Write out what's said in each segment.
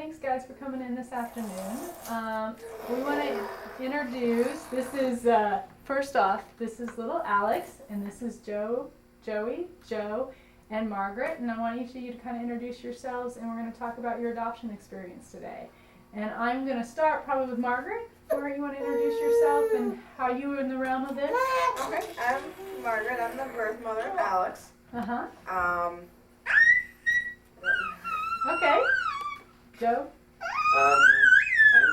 thanks guys for coming in this afternoon. We want to introduce, this is, first off, this is little Alex, and this is Joe, and Margaret, and I want each of you to kind of introduce yourselves, and we're going to talk about your adoption experience today. And I'm going to start probably with Margaret. Margaret, you want to introduce yourself and how you were in the realm of this? Okay, I'm Margaret. I'm the birth mother of Alex. Okay. Joe? I'm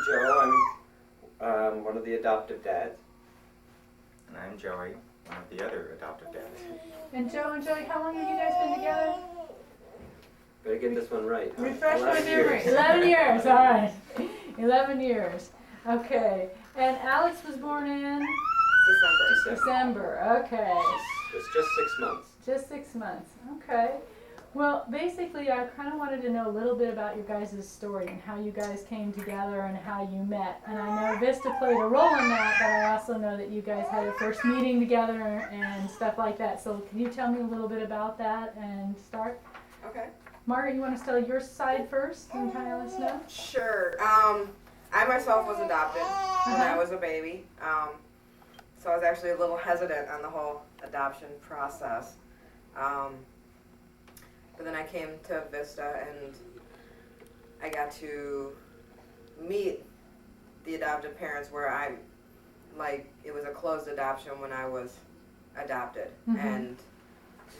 Joe. I'm one of the adoptive dads. And I'm Joey, one of the other adoptive dads. And Joe and Joey, how long have you guys been together? Better get this one right. Refresh my 11 memory. years. 11 years, all right. 11 years. Okay. And Alex was born in? December. Okay. It's just 6 months. Just 6 months. Okay. Well, basically, I kind of wanted to know a little bit about your guys' story and how you guys came together and how you met. And I know Vista played a role in that, but I also know that you guys had your first meeting together and stuff like that. So can you tell me a little bit about that and start? Okay. Margaret, you want to tell your side first and kind of let us know? Sure. I myself was adopted when I was a baby. So I was actually a little hesitant on the whole adoption process. But then I came to Vista and I got to meet the adoptive parents where it was a closed adoption when I was adopted. Mm-hmm. And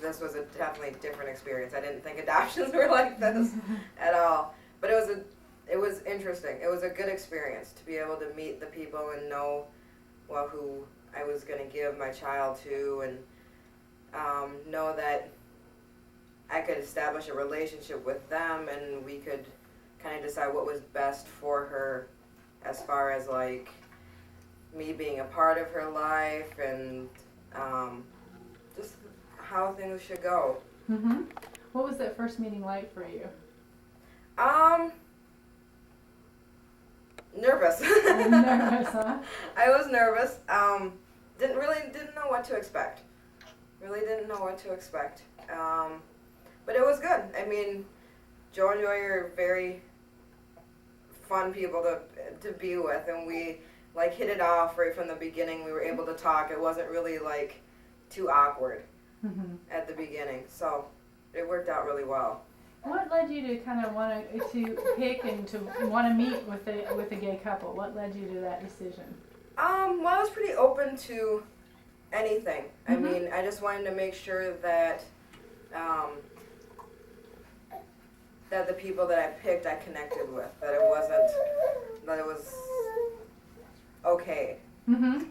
this was a definitely different experience. I didn't think adoptions were like this at all. But it was interesting. It was a good experience to be able to meet the people and know, well, who I was going to give my child to, and know that I could establish a relationship with them, and we could kind of decide what was best for her as far as like me being a part of her life and just how things should go. Mm-hmm. What was that first meeting like for you? Nervous. Nervous, huh? I was nervous. Didn't know what to expect. Really didn't know what to expect. But it was good. I mean, Joe and Joy are very fun people to be with, and we like hit it off right from the beginning. We were able to talk. It wasn't really like too awkward at the beginning, so it worked out really well. What led you to kind of want to pick and to want to meet with a gay couple? What led you to that decision? Well, I was pretty open to anything. I mean, I just wanted to make sure that that the people that I picked I connected with, that it was okay. Mm-hmm.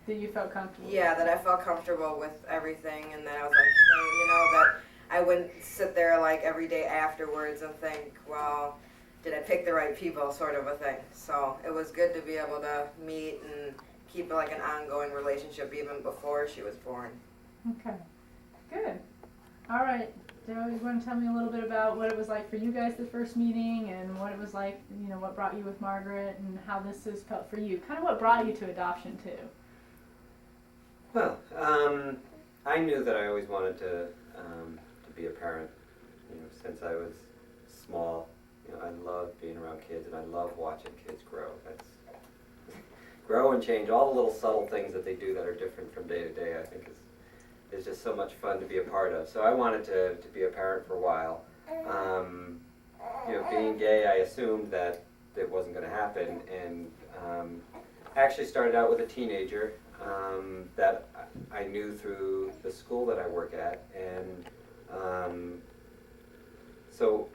That you felt comfortable. Yeah, that I felt comfortable with everything, and that I was like, hey, that I wouldn't sit there like every day afterwards and think, well, did I pick the right people, sort of a thing. So it was good to be able to meet and keep like an ongoing relationship even before she was born. Okay, good. All right, Joe, you want to tell me a little bit about what it was like for you guys the first meeting and what it was like, what brought you with Margaret and how this has felt for you? Kind of what brought you to adoption too? Well, I knew that I always wanted to be a parent, since I was small. I love being around kids, and I love watching kids grow. Grow and change. All the little subtle things that they do that are different from day to day, I think is just so much fun to be a part of. So I wanted to be a parent for a while. Being gay, I assumed that it wasn't going to happen, and actually started out with a teenager that I knew through the school that I work at, and so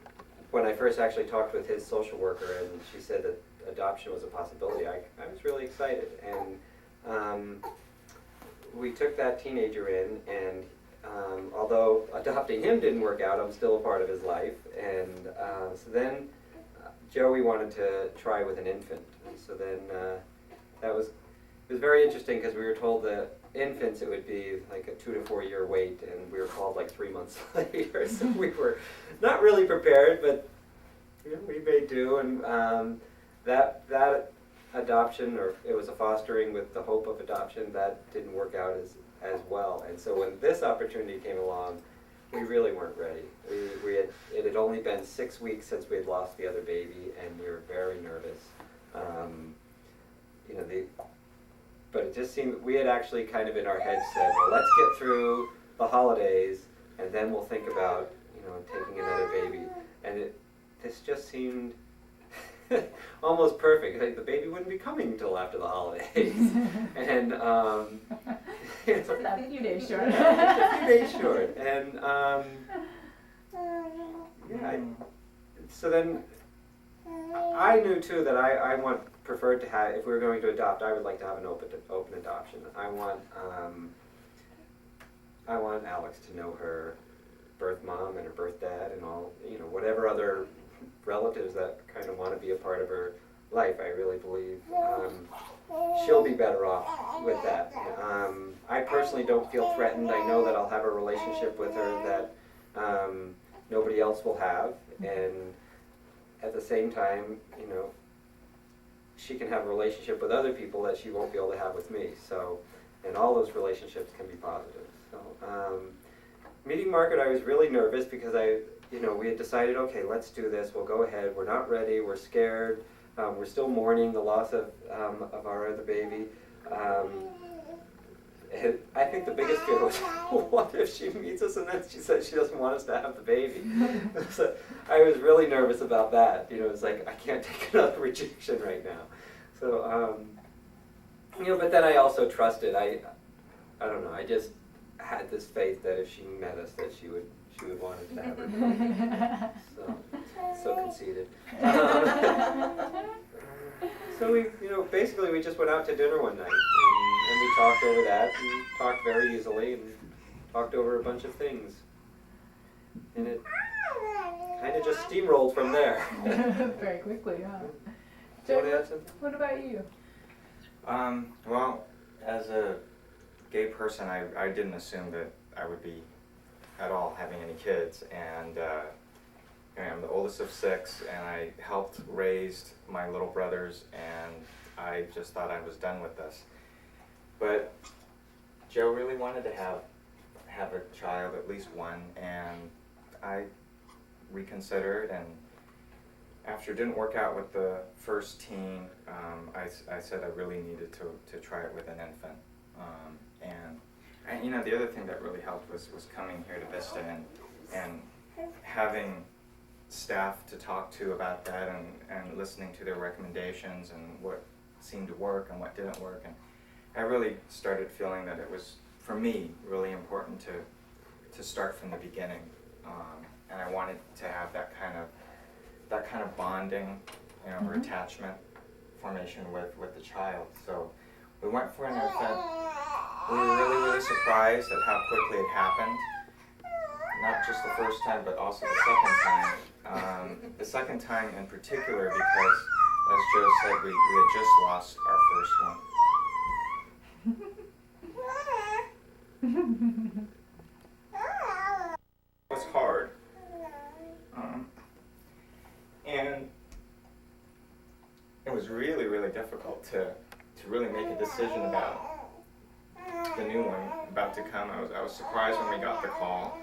when I first actually talked with his social worker and she said that adoption was a possibility, I was really excited. And we took that teenager in, and although adopting him didn't work out, I'm still a part of his life. And so then Joey wanted to try with an infant. And so then it was very interesting because we were told that infants it would be like a 2 to 4 year wait, and we were called like 3 months later. So we were not really prepared, but we made do. And that adoption, or it was a fostering with the hope of adoption, that didn't work out as well. And so when this opportunity came along, we really weren't ready. It had only been 6 weeks since we had lost the other baby, and we were very nervous. You know, but it just seemed, we had actually kind of in our heads said, well, let's get through the holidays, and then we'll think about, you know, taking another baby. And this just seemed almost perfect. Like, the baby wouldn't be coming until after the holidays. And Just a few days short. just a few days short. And yeah, so then I knew too that I preferred to have, if we were going to adopt, I would like to have an open adoption. I want Alex to know her birth mom and her birth dad and all, you know, whatever other relatives that kind of want to be a part of her life. I really believe she'll be better off with that. I personally don't feel threatened. I know that I'll have a relationship with her that nobody else will have, and at the same time, you know, she can have a relationship with other people that she won't be able to have with me. So, and all those relationships can be positive. So, meeting Margaret, I was really nervous because we had decided, okay, let's do this. We'll go ahead. We're not ready. We're scared. We're still mourning the loss of our other baby. And I think the biggest fear was, what if she meets us and then she says she doesn't want us to have the baby? So I was really nervous about that. You know, it's like, I can't take another rejection right now. So, but then I also trusted. I don't know. I just had this faith that if she met us, that she would want us to have her baby. So conceited. So we, basically we just went out to dinner one night and we talked over that and talked very easily and talked over a bunch of things. And it kind of just steamrolled from there. Very quickly, huh? Do you want to add something? What about you? Well, as a gay person, I didn't assume that I would be at all having any kids, and I'm the oldest of 6, and I helped raise my little brothers, and I just thought I was done with this. But Joe really wanted to have a child, at least one, and I reconsidered, and after it didn't work out with the first teen, I said I really needed to try it with an infant. And the other thing that really helped was coming here to Vista and having staff to talk to about that and listening to their recommendations and what seemed to work and what didn't work. And I really started feeling that it was, for me, really important to start from the beginning. And I wanted to have that kind of bonding, or attachment formation with the child. So we went for an infant. We were really, really surprised at how quickly it happened. Not just the first time, but also the second time. The second time in particular because, as Joe said, we had just lost our first one. It was hard. And it was really, really difficult to really make a decision about the new one about to come. I was surprised when we got the call,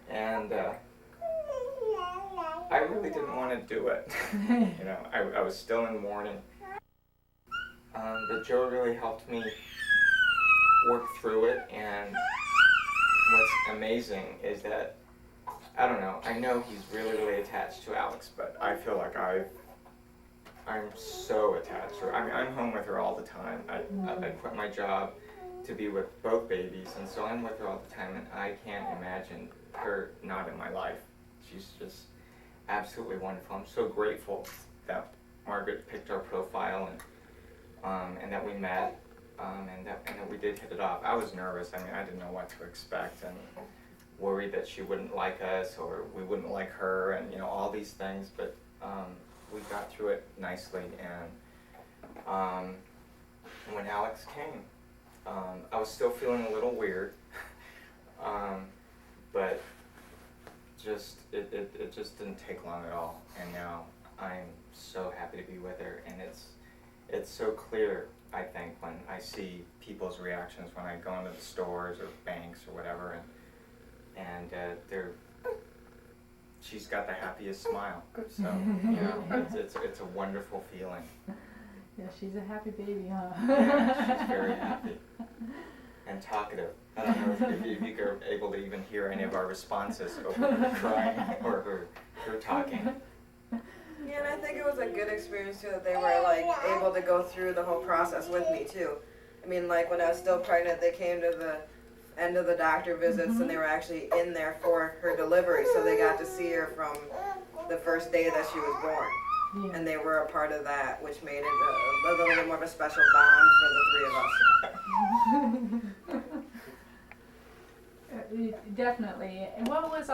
and I really didn't want to do it. I was still in mourning. But Joe really helped me work through it, and what's amazing is that, I don't know, I know he's really, really attached to Alex, but I feel like I'm so attached to her. I mean, I'm home with her all the time. I quit my job to be with both babies, and so I'm with her all the time, and I can't imagine her not in my life. She's just absolutely wonderful. I'm so grateful that Margaret picked our profile and that we met, and that we did hit it off. I was nervous. I mean, I didn't know what to expect, and worried that she wouldn't like us or we wouldn't like her, and all these things, but we got through it nicely. And when Alex came, I was still feeling a little weird, but it just didn't take long at all, and now I'm so happy to be with her. And it's so clear, I think, when I see people's reactions when I go into the stores or banks or whatever, and she's got the happiest smile. So you know, it's a wonderful feeling. Yeah, she's a happy baby, huh? Yeah, she's very happy and talkative. I don't know if you are able to even hear any of our responses over her crying or her talking. Yeah, and I think it was a good experience too that they were like able to go through the whole process with me too. I mean, like when I was still pregnant, they came to the end of the doctor visits and they were actually in there for her delivery, so they got to see her from the first day that she was born. Yeah. And they were a part of that, which made it a little bit more of a special bond for the three of us. Definitely. And what was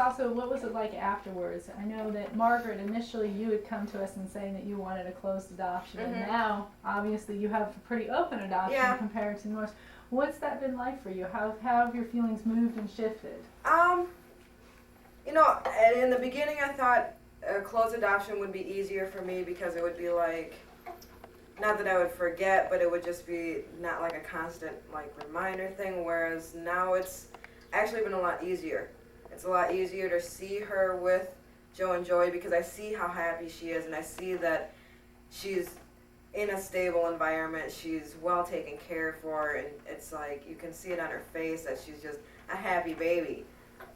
it like afterwards? I know that Margaret, initially you had come to us and saying that you wanted a closed adoption, and now obviously you have a pretty open adoption compared to most. What's that been like for you? How have your feelings moved and shifted? You know, in the beginning I thought a closed adoption would be easier for me because it would be like, not that I would forget, but it would just be not like a constant like reminder thing, whereas now it's actually been a lot easier. It's a lot easier to see her with Joe and Joey because I see how happy she is and I see that she's in a stable environment, she's well taken care for, and it's like you can see it on her face that she's just a happy baby.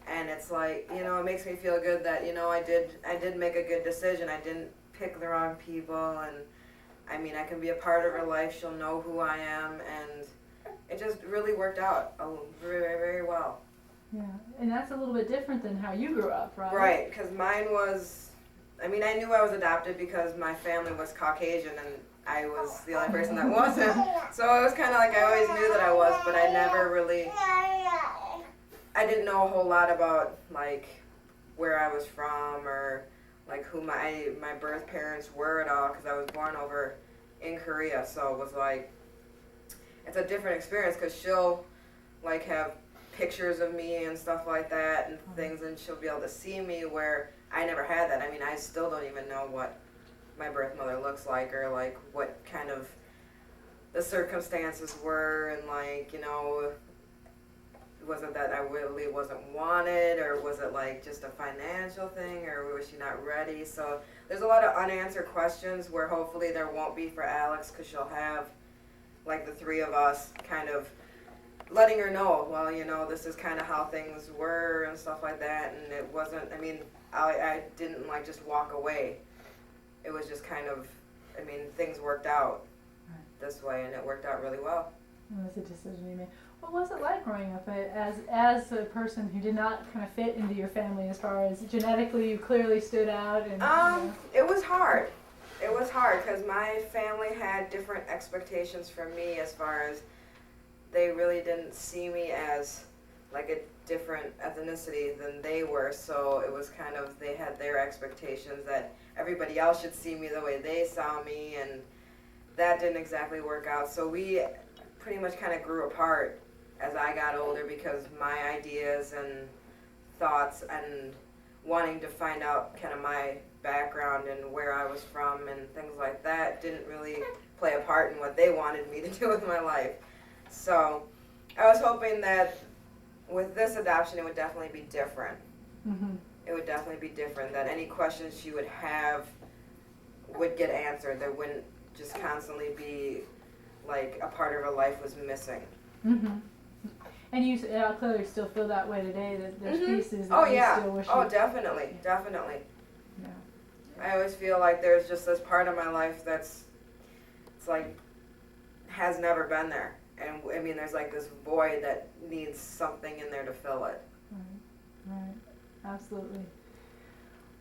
And it's like, you know, it makes me feel good that, you know, I did make a good decision. I didn't pick the wrong people, and I mean, I can be a part of her life. She'll know who I am, and it just really worked out very, very well. Yeah, and that's a little bit different than how you grew up, right? Right, because mine was, I mean, I knew I was adopted because my family was Caucasian, and I was the only person that wasn't. So it was kind of like I always knew that I was, but I never really, I didn't know a whole lot about like where I was from or like who my birth parents were at all because I was born over in Korea. So it was like, it's a different experience because she'll like have pictures of me and stuff like that and things, and she'll be able to see me where I never had that. I mean, I still don't even know what my birth mother looks like or like what kind of the circumstances were, and like, you know, was it that I really wasn't wanted, or was it like just a financial thing, or was she not ready? So there's a lot of unanswered questions where hopefully there won't be for Alex, because she'll have like the three of us kind of letting her know, well, you know, this is kind of how things were and stuff like that. And it wasn't, I mean, I didn't like just walk away. It was just kind of, I mean, things worked out this way, and it worked out really well. It was a decision you made. What was it like growing up as a person who did not kind of fit into your family as far as genetically you clearly stood out? And, It was hard. It was hard because my family had different expectations from me as far as they really didn't see me as like a different ethnicity than they were. So it was kind of, they had their expectations that everybody else should see me the way they saw me, and that didn't exactly work out. So we pretty much kind of grew apart as I got older because my ideas and thoughts and wanting to find out kind of my background and where I was from and things like that didn't really play a part in what they wanted me to do with my life. So I was hoping that with this adoption it would definitely be different. Mm-hmm. It would definitely be different, that any questions she would have would get answered. There wouldn't just constantly be like a part of her life was missing. Mm-hmm. And you clearly still feel that way today, that there's pieces that Oh you yeah. still wish Oh, you... definitely. Yeah. I always feel like there's just this part of my life that's, it's like, has never been there. And I mean, there's like this void that needs something in there to fill it. Right. Absolutely.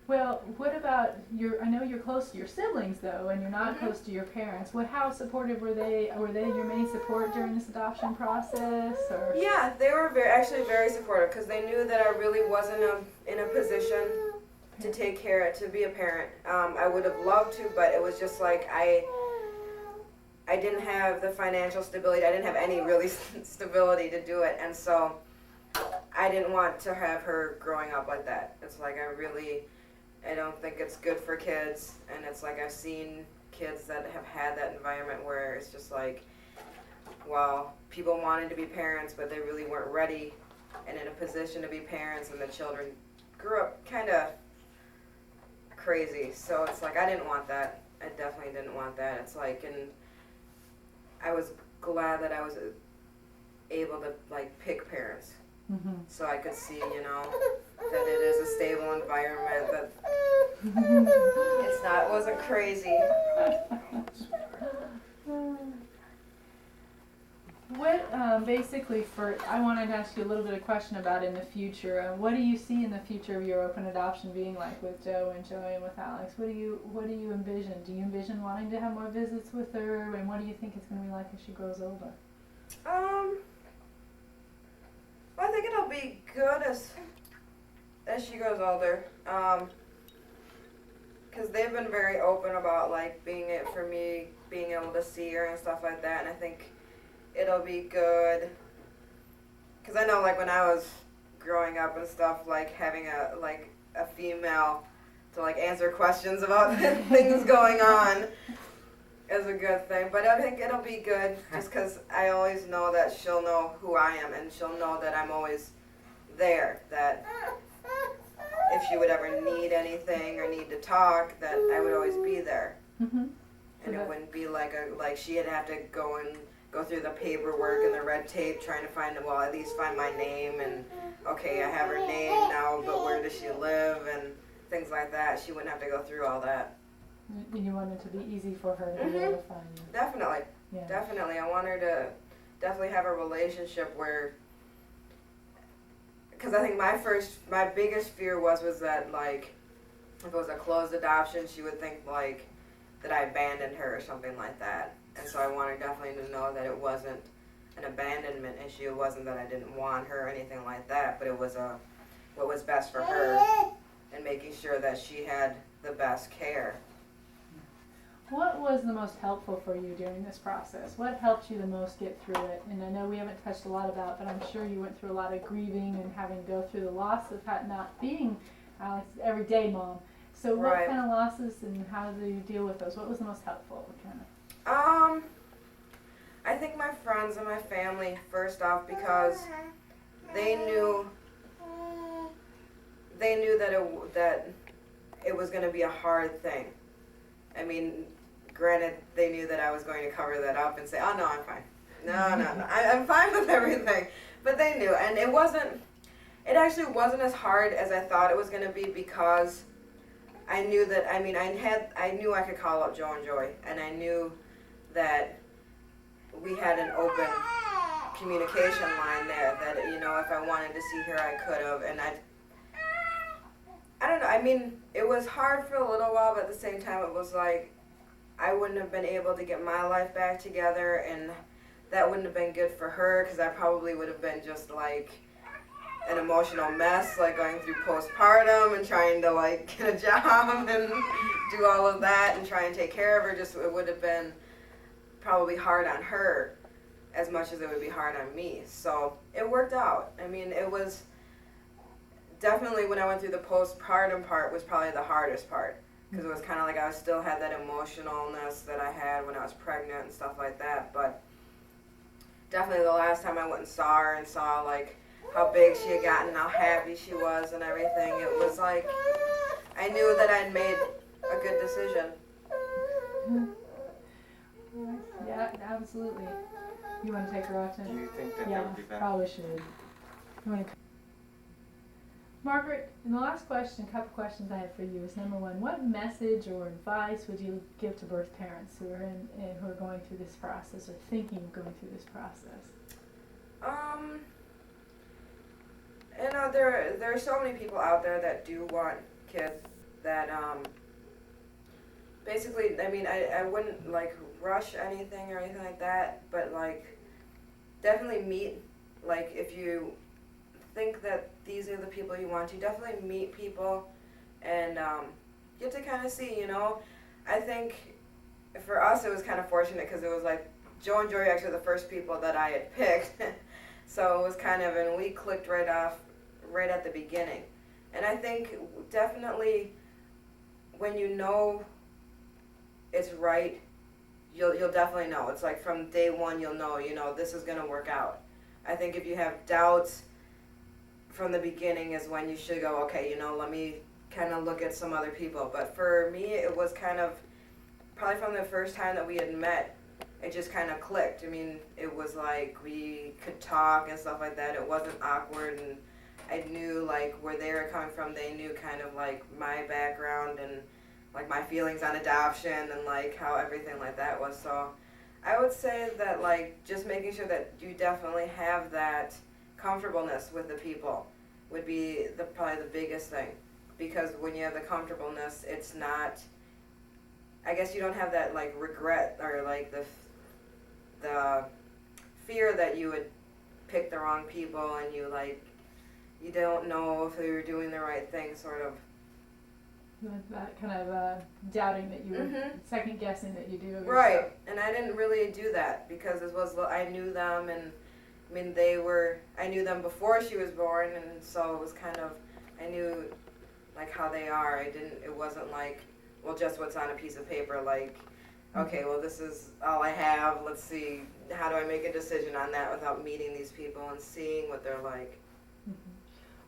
Well, what about I know you're close to your siblings though, and you're not close to your parents. How supportive were they? Were they your main support during this adoption process? Or? Yeah, they were actually very supportive because they knew that I really wasn't in a position to to be a parent. I would have loved to, but it was just like I didn't have the financial stability. I didn't have any really stability to do it, and so I didn't want to have her growing up like that. It's like I don't think it's good for kids, and it's like I've seen kids that have had that environment where it's just like, well, people wanted to be parents, but they really weren't ready and in a position to be parents, and the children grew up kind of crazy. So it's like, I didn't want that. I definitely didn't want that. It's like, and I was glad that I was able to like pick parents, so I could see, you know, that it is a stable environment, that it wasn't crazy. What, basically I wanted to ask you a little bit of question about in the future. What do you see in the future of your open adoption being like with Joe and Joey and with Alex? What do you envision? Do you envision wanting to have more visits with her, and what do you think it's going to be like as she grows older? Well, I think it'll be good as she grows older. Because they've been very open about like being able to see her and stuff like that, and I think it'll be good. Because I know, like, when I was growing up and stuff, like having a female to like answer questions about things going on is a good thing. But I think it'll be good just because I always know that she'll know who I am, and she'll know that I'm always there, that if she would ever need anything or need to talk, that I would always be there. And it wouldn't be like she'd have to go through the paperwork and the red tape trying to at least find my name, and okay, I have her name now, but where does she live and things like that. She wouldn't have to go through all that. You want it to be easy for her to be able to find you. Definitely. Yeah. Definitely. I want her to definitely have a relationship where, because I think my biggest fear was that, like, if it was a closed adoption, she would think like that I abandoned her or something like that. And so I wanted definitely to know that it wasn't an abandonment issue. It wasn't that I didn't want her or anything like that, but it was what was best for her, and making sure that she had the best care. What was the most helpful for you during this process? What helped you the most get through it? And I know we haven't touched a lot about, but I'm sure you went through a lot of grieving and having to go through the loss of not being Alex's everyday mom. So what Right. kind of losses, and how do you deal with those? What was the most helpful? I think my friends and my family, first off, because they knew that it was going to be a hard thing. I mean, granted, they knew that I was going to cover that up and say, "Oh no, I'm fine. No, I'm fine with everything." But they knew, and it actually wasn't as hard as I thought it was going to be, because I knew that, I knew I could call up Joe and Joy, and I knew that we had an open communication line there, that, you know, if I wanted to see her, I could have, and I don't know, it was hard for a little while, but at the same time, it was like, I wouldn't have been able to get my life back together, and that wouldn't have been good for her, because I probably would have been just like an emotional mess, like going through postpartum and trying to like get a job and do all of that and try and take care of her. It would have been probably hard on her as much as it would be hard on me. So it worked out. It was definitely, when I went through the postpartum part, was probably the hardest part, because it was kind of like I still had that emotionalness that I had when I was pregnant and stuff like that. But definitely the last time I went and saw her and saw like how big she had gotten, how happy she was and everything, it was like I knew that I'd made a good decision. Yeah, absolutely. You want to take her out to? Do you think that Yeah, would be better? probably should. You want to? Margaret, in the last couple questions I have for you is, number one, what message or advice would you give to birth parents who are going through this process, or thinking of going through this process? There are so many people out there that do want kids that basically, I wouldn't like rush anything or anything like that, but like definitely meet, like if you think that these are the people you want to, definitely meet people and get to kind of see, you know. I think for us it was kind of fortunate, because it was like Joe and Joy are actually the first people that I had picked. So it was kind of, and we clicked right at the beginning. And I think definitely when you know it's right, you'll definitely know. It's like from day one you'll know, this is going to work out. I think if you have doubts, from the beginning is when you should go, okay, let me kind of look at some other people. But for me, it was kind of probably from the first time that we had met, it just kind of clicked. I mean, it was like we could talk and stuff like that. It wasn't awkward, and I knew like where they were coming from. They knew kind of like my background and like my feelings on adoption and like how everything like that was. So I would say that like just making sure that you definitely have that comfortableness with the people would be probably the biggest thing, because when you have the comfortableness, it's not, I guess you don't have that like regret or like the fear that you would pick the wrong people and you don't know if you're doing the right thing, sort of. That kind of doubting that you were second guessing that you do. Right, and I didn't really do that because I knew them, and I mean I knew them before she was born, and so it was kind of, I knew like how they are. It wasn't like, well, just what's on a piece of paper, like, okay, well, this is all I have, let's see, how do I make a decision on that without meeting these people and seeing what they're like.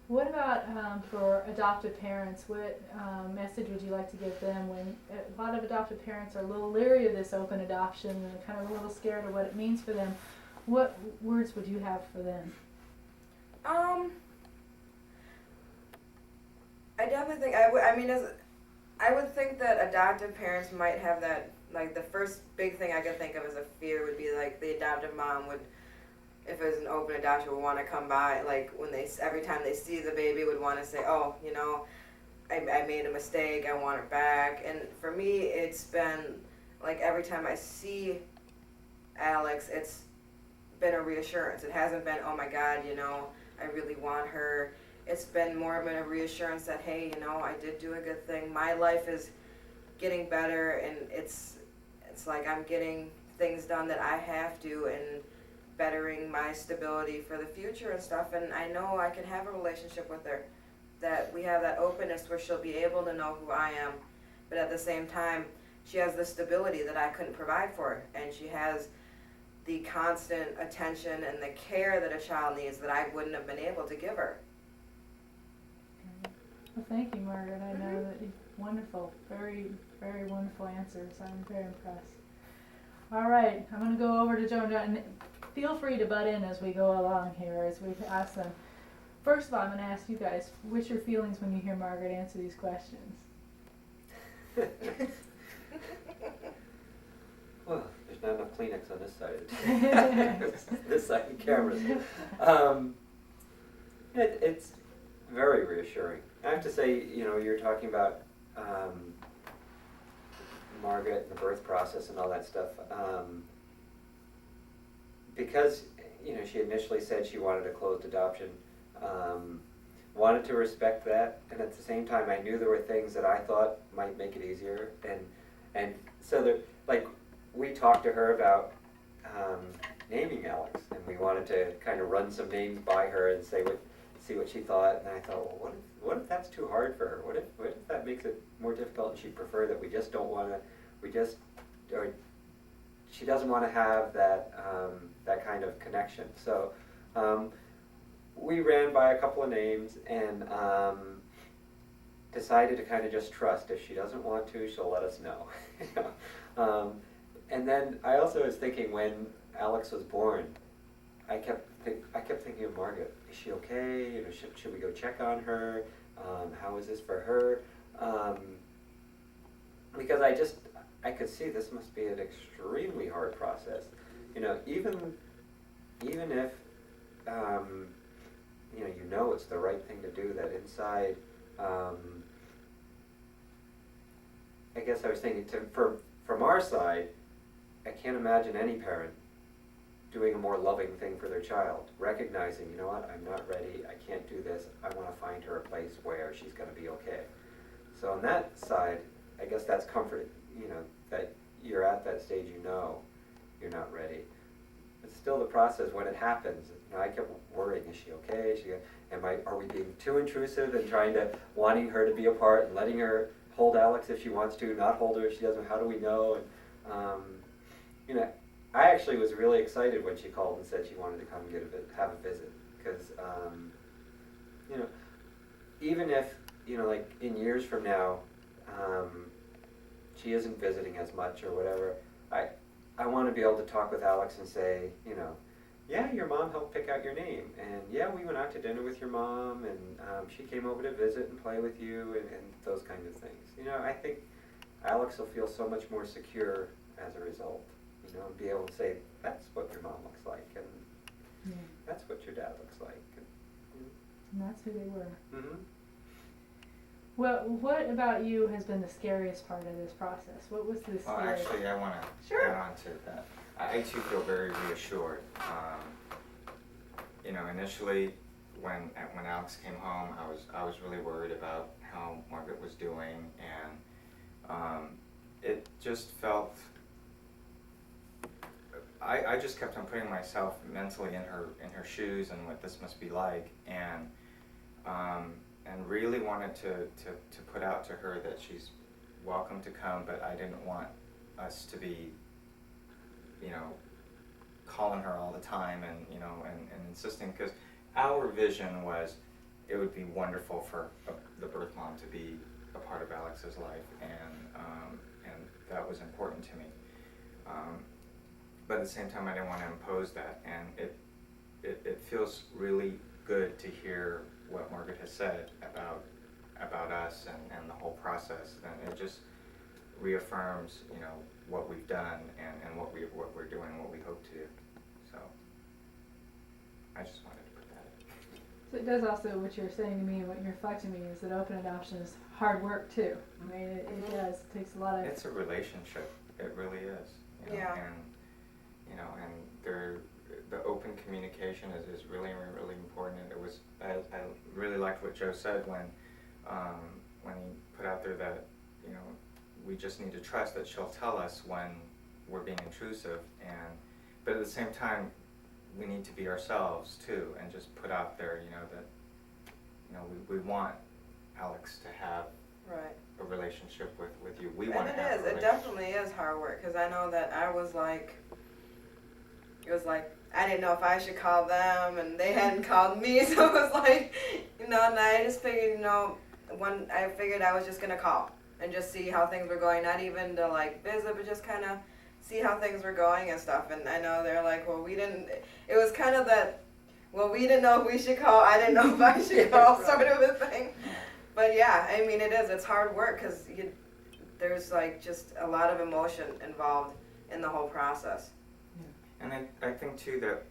What about for adoptive parents? What message would you like to give them when a lot of adoptive parents are a little leery of this open adoption and kind of a little scared of what it means for them? What words would you have for them? I definitely think, I would think that adoptive parents might have that, like the first big thing I could think of as a fear would be like the adoptive mom would, if it was an open adoption, would want to come by, like when every time they see the baby would want to say, oh, I made a mistake, I want her back. And for me, it's been like every time I see Alex, it's been a reassurance. It hasn't been, oh my God, I really want her. It's been more of a reassurance that, hey, I did do a good thing. My life is getting better, and it's like I'm getting things done that I have to, and bettering my stability for the future and stuff. And I know I can have a relationship with her, that we have that openness where she'll be able to know who I am, but at the same time, she has the stability that I couldn't provide for her, and she has the constant attention and the care that a child needs that I wouldn't have been able to give her. Well, thank you, Margaret. I know that wonderful, very, very wonderful answers. I'm very impressed. All right, I'm going to go over to Joe and John. And feel free to butt in as we go along here, as we ask them. First of all, I'm going to ask you guys, what's your feelings when you hear Margaret answer these questions? Well, there's not enough Kleenex on this side. This side of the cameras. It's very reassuring. I have to say, you're talking about Margaret and the birth process and all that stuff. Because, she initially said she wanted a closed adoption, wanted to respect that, and at the same time I knew there were things that I thought might make it easier, and so we talked to her about naming Alex, and we wanted to kind of run some names by her and see what she thought, and I thought, well, what if that's too hard for her? What if that makes it more difficult, and she'd prefer that we just don't want to, or she doesn't want to have that kind of connection. So we ran by a couple of names and decided to kind of just trust. If she doesn't want to, she'll let us know. And then I also was thinking, when Alex was born, I kept thinking of Margaret. Is she okay? Should we go check on her? How is this for her? Because I could see this must be an extremely hard process. Even if it's the right thing to do, that inside, I guess I was thinking from our side, I can't imagine any parent doing a more loving thing for their child, recognizing, you know what, I'm not ready, I can't do this, I want to find her a place where she's going to be okay. So on that side, I guess that's comfort, that you're at that stage, you're not ready. But still the process, when it happens, I kept worrying, is she okay? Are we being too intrusive and wanting her to be a part and letting her hold Alex if she wants to, not hold her if she doesn't, how do we know? And, I actually was really excited when she called and said she wanted to come have a visit, because you know, even if, you know, like in years from now, she isn't visiting as much or whatever, I want to be able to talk with Alex and say, you know, yeah, your mom helped pick out your name, and yeah, we went out to dinner with your mom, and she came over to visit and play with you, and those kinds of things. You know, I think Alex will feel so much more secure as a result, you know, and be able to say, that's what your mom looks like, and Yeah. that's what your dad looks like. And that's who they were. Mm-hmm. Well, what about you has been the scariest part of this process? What was the Well, scariest? actually, I want to Sure. add on to that. I too feel very reassured. You know, initially, when Alex came home, I was really worried about how Margaret was doing, and it just felt. I just kept on putting myself mentally in her shoes and what this must be like, and really wanted to put out to her that she's welcome to come, but I didn't want us to be, you know, calling her all the time and, you know, and insisting, because our vision was it would be wonderful for the birth mom to be a part of Alex's life, and that was important to me. But at the same time, I didn't want to impose that, and it feels really good to hear what Margaret has said about us and the whole process, and it just reaffirms, you know, what we've done and what we're doing, what we hope to do. So I just wanted to put that in. So it does also, what you're saying to me, what you're reflecting to me, is that open adoption is hard work too. I mean, it does. It takes a lot of. It's a relationship. It really is. You know? Yeah. And you know, and the open communication is really, really important. And it was, I really liked what Joe said when he put out there that, you know, we just need to trust that she'll tell us when we're being intrusive, but at the same time, we need to be ourselves too, and just put out there, you know, that, you know, we want Alex to have Right. a relationship with you. We And want to have it is. It definitely is hard work, because I know that I was like, it was like, I didn't know if I should call them, and they hadn't called me, so it was like, you know, and I just figured, you know, I figured I was just going to call and just see how things were going, not even to like visit, but just kind of see how things were going and stuff. And I know they're like, well, it was kind of that, well, we didn't know if we should call, I didn't know if I should call, sort of a thing. But yeah, I mean, it's hard work, because there's like just a lot of emotion involved in the whole process. And I think too that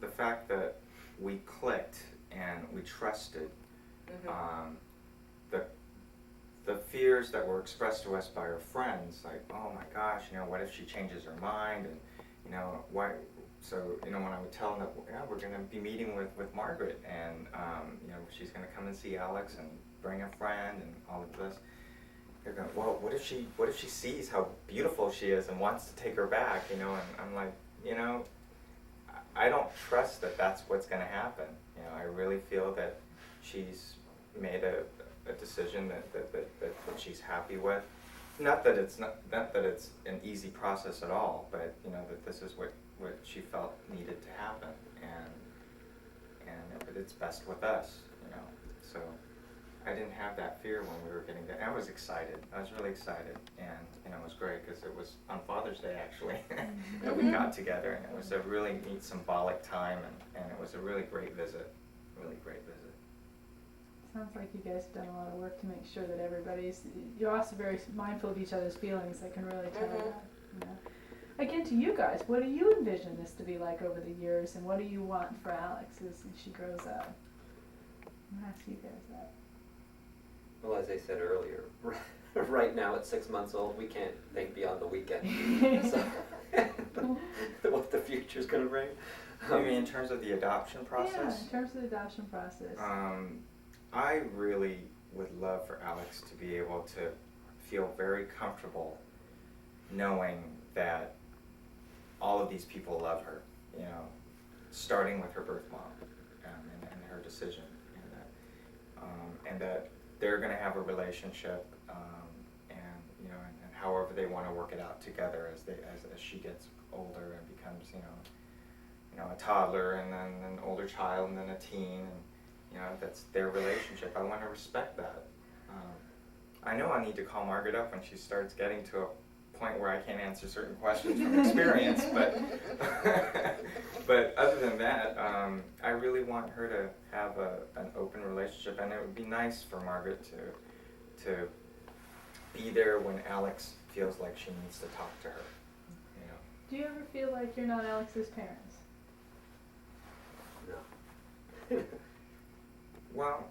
the fact that we clicked and we trusted, Mm-hmm. The fears that were expressed to us by our friends, like, oh my gosh, you know, what if she changes her mind, and you know, why? So, you know, when I would tell them that, yeah, we're going to be meeting with Margaret, and you know, she's going to come and see Alex and bring a friend and all of this, they're going, well, what if she sees how beautiful she is and wants to take her back, you know? And I'm like, you know, I don't trust that that's what's going to happen. You know, I really feel that she's made a decision that she's happy with. Not that it's an easy process at all, but you know, that this is what she felt needed to happen, and that it's best with us, you know. So I didn't have that fear when we were getting there. I was excited. I was really excited, and you know, it was great because it was on Father's Day actually that we got together, and it was a really neat symbolic time, and it was a really great visit. Really great visit. Sounds like you guys have done a lot of work to make sure that you're also very mindful of each other's feelings. I can really tell that. You know. Again, to you guys, what do you envision this to be like over the years, and what do you want for Alex as she grows up? I'm gonna ask you guys that. Well, as I said earlier, right now at 6 months old, we can't think beyond the weekend. So, what the future's going to bring. You mean in terms of the adoption process? Yeah, in terms of the adoption process. I really would love for Alex to be able to feel very comfortable knowing that all of these people love her, you know, starting with her birth mom and her decision, and that they're going to have a relationship, and you know, and however they want to work it out together as she gets older and becomes, you know, a toddler, and then an older child, and then a teen, You know, that's their relationship. I want to respect that. I know I need to call Margaret up when she starts getting to a point where I can't answer certain questions from experience, but but other than that, I really want her to have an open relationship, and it would be nice for Margaret to be there when Alex feels like she needs to talk to her. You know. Do you ever feel like you're not Alex's parents? No. Well,